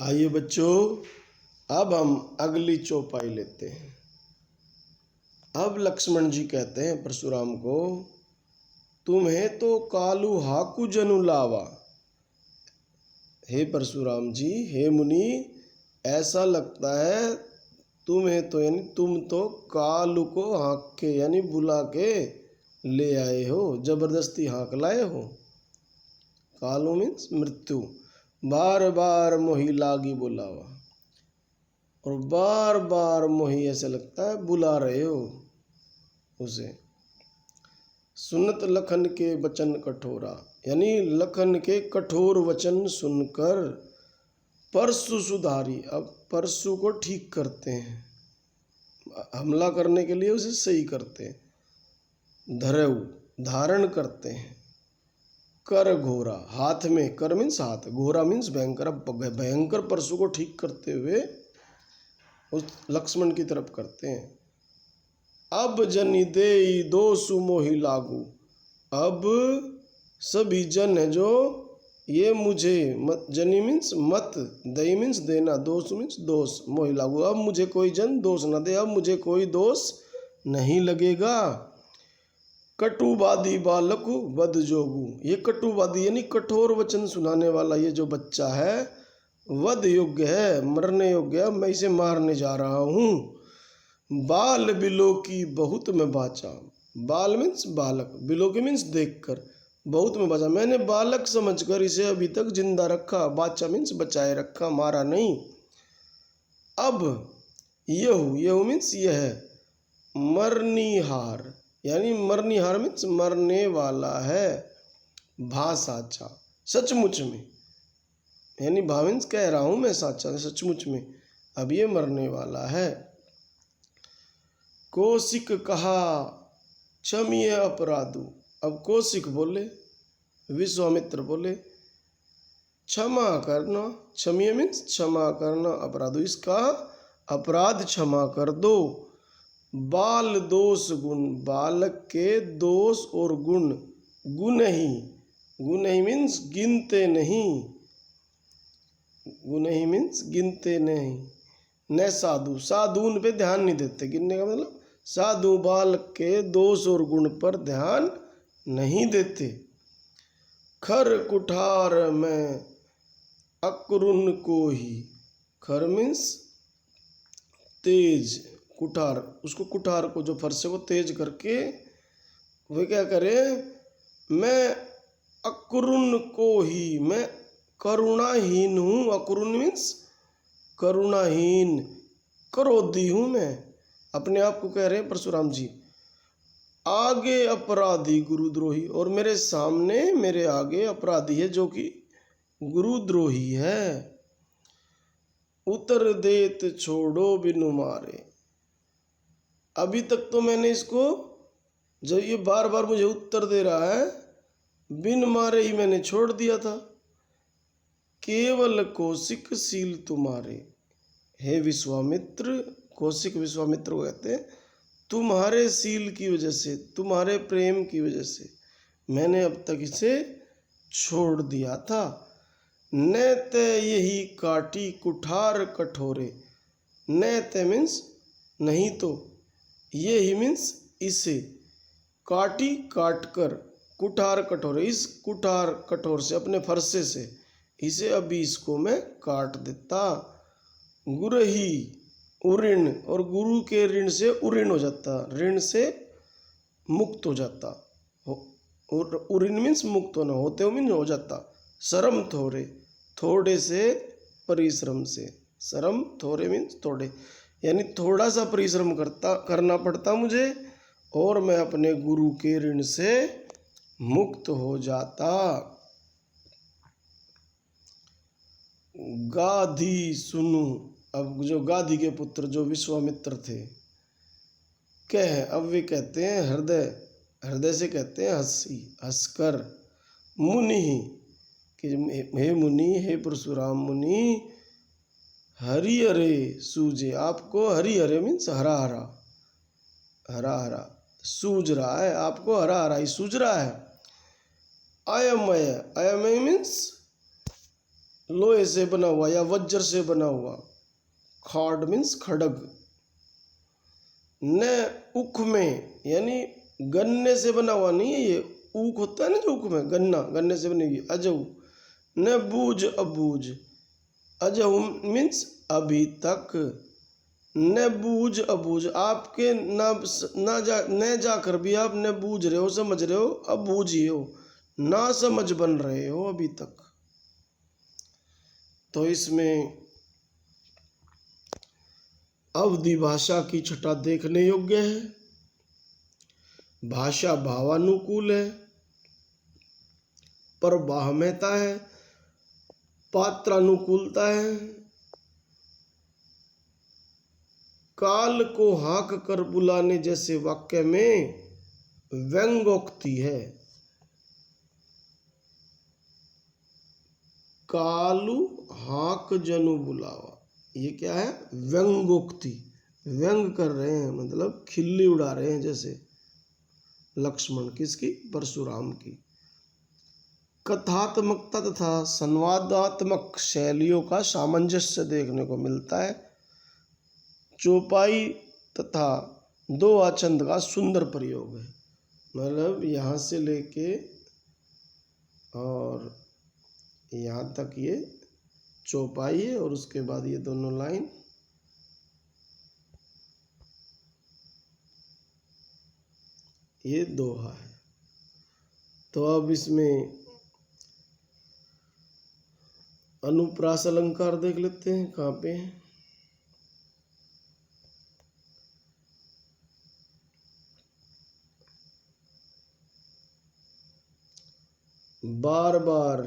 आइए बच्चों, अब हम अगली चौपाई लेते हैं। अब लक्ष्मण जी कहते हैं परशुराम को, तुम्हें तो कालू हाकू जनु लावा। हे परशुराम जी, हे मुनि, ऐसा लगता है तुम्हें तो यानी तुम तो कालू को हाँक के यानी बुला के ले आए हो, जबरदस्ती हाँक लाए हो। कालू मीन्स मृत्यु। बार बार मोही लागी बुलावा, और बार बार मोही ऐसे लगता है बुला रहे हो उसे। सुनत लखन के वचन कठोरा, यानी लखन के कठोर वचन सुनकर परशु सुधारी, अब परशु को ठीक करते हैं, हमला करने के लिए उसे सही करते हैं। धरऊ धारण करते हैं। कर घोरा, हाथ में, कर मीन्स हाथ, घोरा मीन्स भयंकर। भयंकर परशु को ठीक करते हुए उस लक्ष्मण की तरफ करते हैं। अब जनि देई दोषु मोहि लागू, अब सभी जन है जो ये मुझे मत, जनि मीन्स मत, दई मीन्स देना, दोष मीन्स दोष, मोहि लागू, अब मुझे कोई जन दोष न दे, अब मुझे कोई दोष नहीं लगेगा। कटुवादी बालकु वध जोगु, ये कटुवादी यानी कठोर वचन सुनाने वाला ये जो बच्चा है वध योग्य है, मरने योग्य है, मैं इसे मारने जा रहा हूँ। बाल बिलो की बहुत में बाचा, बाल मीन्स बालक, बिलो की मीन्स देखकर, बहुत में बचा, मैंने बालक समझकर इसे अभी तक जिंदा रखा, बाचा मीन्स बचाए रखा, मारा नहीं। अब यहू मीन्स यह है, मरनिहार यानी मरनिहार मीन्स मरने वाला है। भा साचा, सचमुच में, यानी भा मीन्स कह रहा हूं मैं, साचा सचमुच में, अब ये मरने वाला है। कौशिक कहा क्षमीय अपराधु, अब कौशिक बोले, विश्वामित्र बोले क्षमा करना, क्षमीय मीन्स क्षमा करना, अपराधु इसका अपराध क्षमा कर दो। बाल दोष गुण, बालक के दोष और गुण, गुण ही मीन्स गिनते नहीं, गुण ही मीन्स गिनते नहीं। न साधु, साधु उन पे ध्यान नहीं देते, गिनने का मतलब साधु बालक के दोष और गुण पर ध्यान नहीं देते। खर कुठार में अक्रुन को ही, खर मीन्स तेज, कुठार, उसको कुठार को जो फरसे को तेज करके वे क्या करे, मैं अक्रुन को ही, मैं करुणाहीन हूँ, अक्रुन मीन्स करुणाहीन, क्रोधी हूँ मैं, अपने आप को कह रहे हैं परशुराम जी। आगे अपराधी गुरुद्रोही, और मेरे सामने, मेरे आगे अपराधी है जो कि गुरुद्रोही है। उतर देत छोड़ो बिनु मारे, अभी तक तो मैंने इसको, जब ये बार बार मुझे उत्तर दे रहा है, बिन मारे ही मैंने छोड़ दिया था। केवल कौशिक शील तुम्हारे, हे विश्वामित्र, कौशिक विश्वामित्र को कहते हैं, तुम्हारे शील की वजह से, तुम्हारे प्रेम की वजह से मैंने अब तक इसे छोड़ दिया था। न ते यही काटी कुठार कठोरे, न ते मीन्स नहीं तो, ये ही मीन्स इसे, काटी काट कर, कुठार कठोर, इस कुठार कठोर से, अपने फरसे से इसे अभी इसको मैं काट देता। गुरही उऋण, और गुरु के ऋण से उऋण हो जाता, ऋण से मुक्त हो जाता, और उऋण मीन्स मुक्त होना, होते हो मीन्स हो जाता। शरम थोड़े, थोड़े से परिश्रम से, शरम थोड़े मीन्स थोड़े, यानी थोड़ा सा परिश्रम करना पड़ता मुझे, और मैं अपने गुरु के ऋण से मुक्त हो जाता। गाधी सुनु, अब जो गाधी के पुत्र जो विश्वामित्र थे, कह, अब वे कहते हैं हृदय, हृदय से कहते हैं हंसी, हंसकर, मुनि कि हे मुनि, हे परशुराम मुनि, हरि हरे सूझे, आपको हरि हरे मीन्स हरा हरा, हरा हरा सूझ रहा है, आपको हरा हरा ही सूझ रहा है। अयमय, अयमय मीन्स लोहे से बना हुआ या वज्र से बना हुआ। खाड मीन्स खड़ग। न उख में यानी गन्ने से बना हुआ नहीं है ये, ऊख होता है ना जो उख में, गन्ना, गन्ने से बनी हुई। अजहू न बूझ अबूझ, अजहू मीन्स अभी तक, न बूझ अबूझ आपके न जाकर भी आप न बूझ रहे हो, समझ रहे हो, अबूझ ही हो, ना समझ बन रहे हो अभी तक। तो इसमें अवधि भाषा की छटा देखने योग्य है। भाषा भावानुकूल है, प्रवाहमयता है, पात्रानुकूलता है, काल को हाक कर बुलाने जैसे वाक्य में व्यंग्योक्ति है। कालू हाक जनु बुलावा, ये क्या है? व्यंग्योक्ति। व्यंग कर रहे हैं मतलब खिल्ली उड़ा रहे हैं, जैसे लक्ष्मण किसकी? परशुराम की। कथात्मकता तथा संवादात्मक शैलियों का सामंजस्य देखने को मिलता है। चौपाई तथा दोहा छंद का सुंदर प्रयोग है, मतलब यहाँ से लेके और यहाँ तक ये चौपाई है और उसके बाद ये दोनों लाइन ये दोहा है। तो अब इसमें अनुप्रास अलंकार देख लेते हैं, कहाँ पे है? बार बार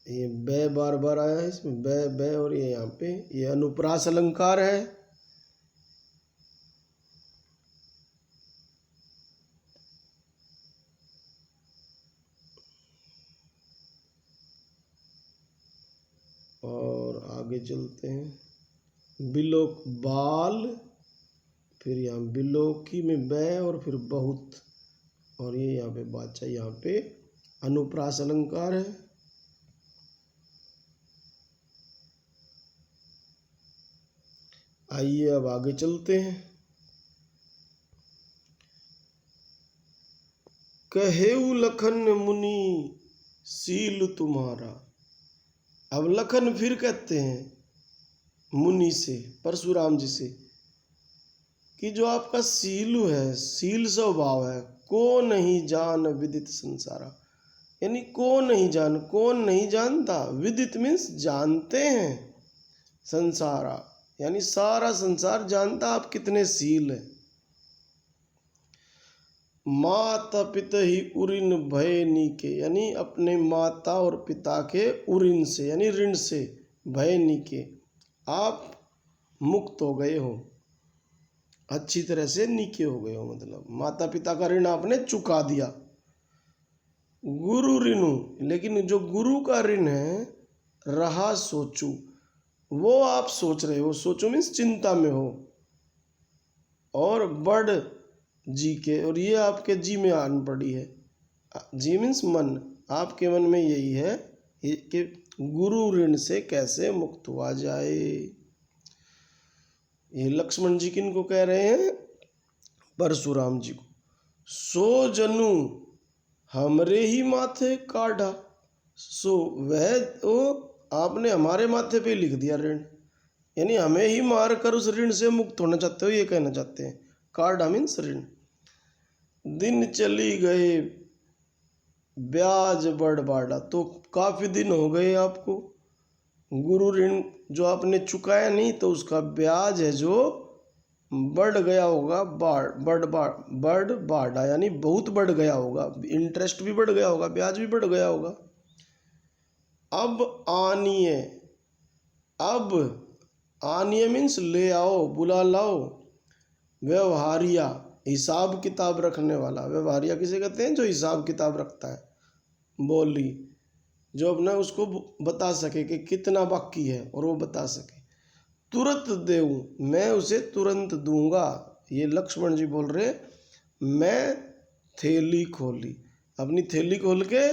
ये बै बार बार आया है इसमें, बै बै, और ये यहाँ पे ये अनुप्रास अलंकार है। और आगे चलते हैं। बिलोक बाल, फिर यहाँ बिलोकी में बै और फिर बहुत, और ये यहाँ पे बादशाह, यहाँ पे अनुप्रास अलंकार है। आइए अब आगे चलते हैं। कहेऊ लखन मुनि सील तुम्हारा। अब लखन फिर कहते हैं मुनि से, परशुराम जी से, कि जो आपका सीलु है, सील स्वभाव है, को नहीं जान विदित संसारा, यानी को नहीं जान, कौन नहीं जानता, विदित मीन्स जानते हैं, संसारा यानी सारा संसार जानता आप कितने सील है। माता पिता ही उरिन भय नीके, यानी अपने माता और पिता के उरिन से यानी ऋण से, भय नीके आप मुक्त हो गए हो, अच्छी तरह से नीके हो गए हो, मतलब माता पिता का ऋण आपने चुका दिया। गुरु ऋणु, लेकिन जो गुरु का ऋण है, रहा सोचू, वो आप सोच रहे हो, सोचो मीन्स चिंता में हो, और बढ़ जी के, और ये आपके जी में आन पड़ी है, जी मीन्स मन, आपके मन में यही है कि गुरु ऋण से कैसे मुक्त हुआ जाए। ये लक्ष्मण जी किनको कह रहे हैं? परशुराम जी को। सो जनु हमरे ही माथे काढ़ा, सो वह तो आपने हमारे माथे पे लिख दिया ऋण, यानी हमें ही मार कर उस ऋण से मुक्त होना चाहते हो, ये कहना चाहते हैं। काढ़ा मीन्स ऋण। दिन चली गए ब्याज बढ़ बाढ़ा, तो काफी दिन हो गए आपको, गुरु ऋण जो आपने चुकाया नहीं तो उसका ब्याज है जो बढ़ गया होगा, बढ़ बाढ़ा यानी बहुत बढ़ गया होगा, इंटरेस्ट भी बढ़ गया होगा, ब्याज भी बढ़ गया होगा। अब आनिए, अब आनिए मीन्स ले आओ, बुला लाओ, व्यवहारिया हिसाब किताब रखने वाला, व्यवहारिया किसे कहते हैं? जो हिसाब किताब रखता है, बोली जो अपना उसको बता सके कि कितना बाकी है और वो बता सके। तुरंत देऊं, मैं उसे तुरंत दूंगा, ये लक्ष्मण जी बोल रहे, मैं थैली खोली, अपनी थैली खोल के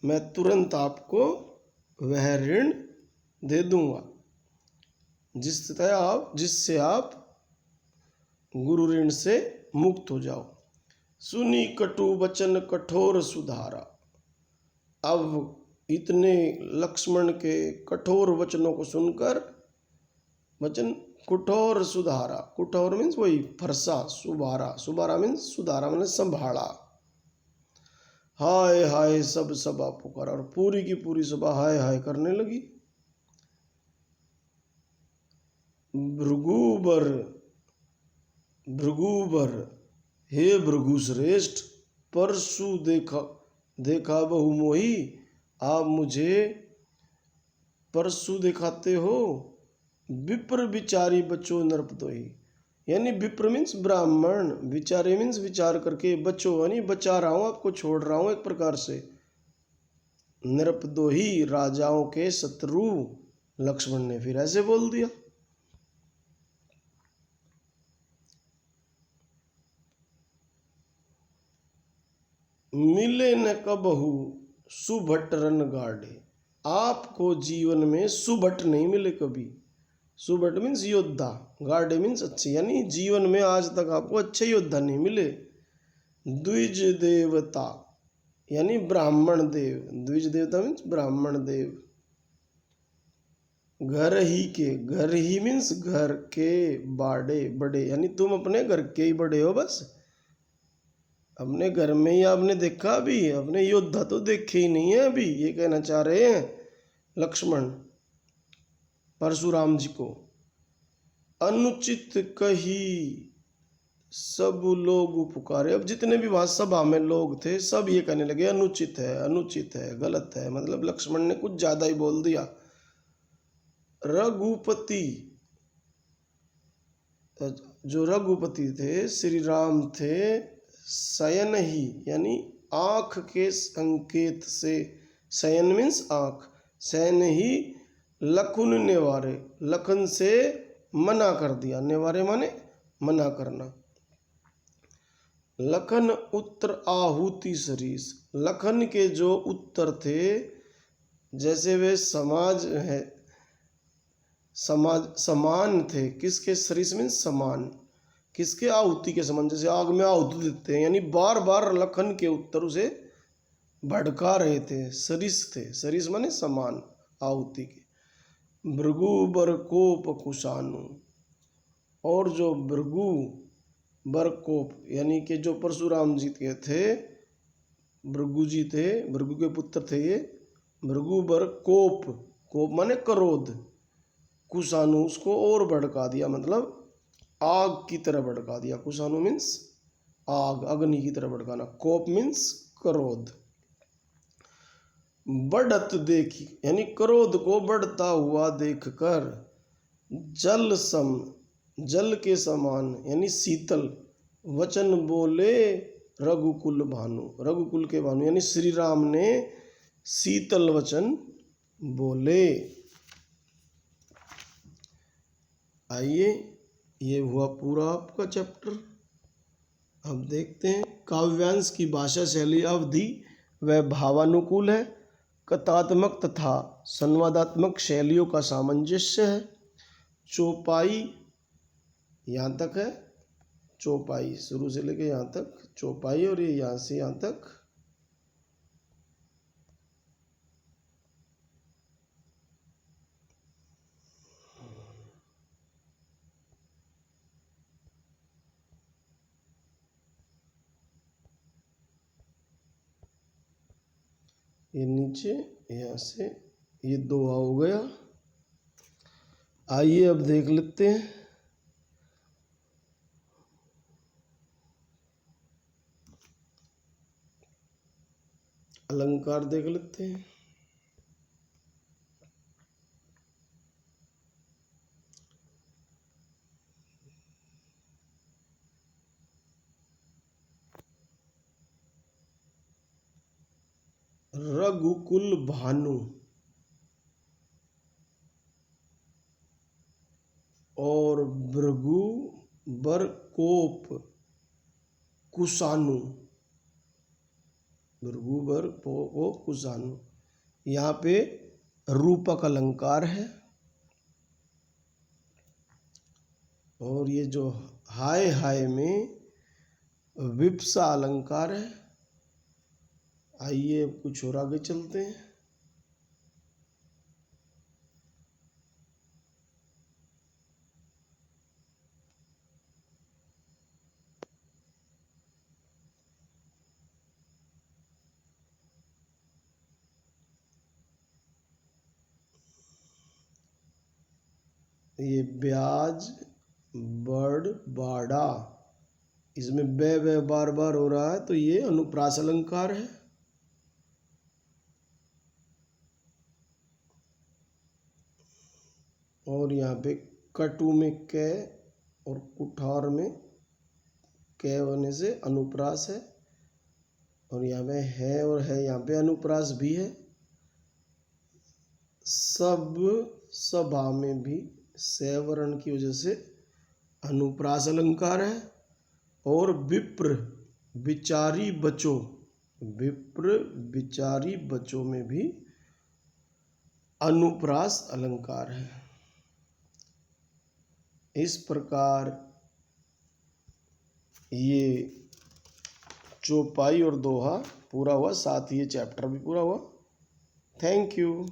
मैं तुरंत आपको वह ऋण दे दूंगा जिससे आप गुरु ऋण से मुक्त हो जाओ। सुनी कटु वचन कठोर सुधारा। अब इतने लक्ष्मण के कठोर वचनों को सुनकर, वचन कठोर सुधारा, कठोर मीन्स वही फरसा, सुबारा मीन्स सुधारा मैंने संभाला। हाय हाय सब सभा पुकारा, और पूरी की पूरी सभा हाय हाय करने लगी। भृगुबर भृगुबर, हे भृगु श्रेष्ठ, परसु देखा बहु मोही, आप मुझे परसु दिखाते हो। विप्र विचारी बचो नरपतोही, यानी विप्र मीन्स ब्राह्मण, विचारे मीन्स विचार करके, बचो यानी बचा रहा हूं, आपको छोड़ रहा हूं एक प्रकार से। नरपतोही, राजाओं के शत्रु लक्ष्मण ने फिर ऐसे बोल दिया। मिले न कबहू सुभट रन गाढ़े, आपको जीवन में सुभट नहीं मिले कभी। सुभट मीन्स योद्धा, गाढ़े मीन्स अच्छे, यानी जीवन में आज तक आपको अच्छे योद्धा नहीं मिले। द्विज देवता यानी ब्राह्मण देव, द्विज देवता मीन्स ब्राह्मण देव। घर ही मीन्स घर के बाड़े बड़े, यानी तुम अपने घर के ही बड़े हो, बस अपने घर में ही आपने देखा, अभी अपने योद्धा तो देखे ही नहीं है अभी, ये कहना चाह रहे हैं लक्ष्मण परशुराम जी को। अनुचित कही सब लोग पुकारे, अब जितने भी वहां सभा में लोग थे सब ये कहने लगे अनुचित है, गलत है, मतलब लक्ष्मण ने कुछ ज्यादा ही बोल दिया। रघुपति, जो रघुपति थे श्री राम थे, शयन ही यानी आँख के संकेत से, शयन मीन्स आँख, शयन ही लखुन नेवारे, लखन से मना कर दिया, नेवारे माने मना करना। लखन उत्तर आहुति सरीस, लखन के जो उत्तर थे, जैसे वे समान थे, किसके, सरीस मीन्स समान, किसके, आहुति के समान, जैसे आग में आहुति देते हैं, यानी बार बार लखन के उत्तर उसे भड़का रहे थे, सरिस थे, सरिस माने समान, आहुति के। भृगु बरकोप कुशानु, और जो भृगु बरकोप यानी कि जो परशुराम जी के थे, भृगु जी थे, भृगु के पुत्र थे ये, भृगु बरकोप, कोप माने क्रोध, कुशानु उसको और भड़का दिया, मतलब आग की तरह भड़का दिया। कुशानु मीन्स आग, अग्नि की तरह भड़काना, कोप मीन्स क्रोध। बढ़त देखी यानी क्रोध को बढ़ता हुआ देखकर, जल के समान यानी शीतल, वचन बोले रघुकुल भानु, रघुकुल के भानु यानी श्री राम ने शीतल वचन बोले। आइए, ये हुआ पूरा आपका चैप्टर। अब देखते हैं काव्यांश की भाषा शैली अवधि व भावानुकूल है, कथात्मक तथा संवादात्मक शैलियों का सामंजस्य है। चौपाई यहाँ तक है, चौपाई शुरू से लेके यहाँ तक चौपाई, और ये यहाँ से यहाँ तक ये नीचे, यहाँ से ये दोहा हो गया। आइए अब देख लेते हैं अलंकार, देख लेते हैं। रघुकुल भानु और भृगु बरकोप कुशानु, भृगु बर पो को कुशानु। यहाँ पे रूपक अलंकार है। और ये जो हाय हाय में विप्सा अलंकार है। आइए अब कुछ और आगे चलते हैं। ये ब्याज बड़ बाड़ा, इसमें बे बार बार हो रहा है तो ये अनुप्रास अलंकार है। और यहाँ पे कटु में कै और कुठार में कै होने से अनुप्रास है। और यहाँ पे है और है, यहाँ पे अनुप्रास भी है। सब सभा में भी सवर्ण की वजह से अनुप्रास अलंकार है। और विप्र विचारी बचो, विप्र विचारी बचो में भी अनुप्रास अलंकार है। इस प्रकार ये चौपाई और दोहा पूरा हुआ, साथ ही ये चैप्टर भी पूरा हुआ। Thank you.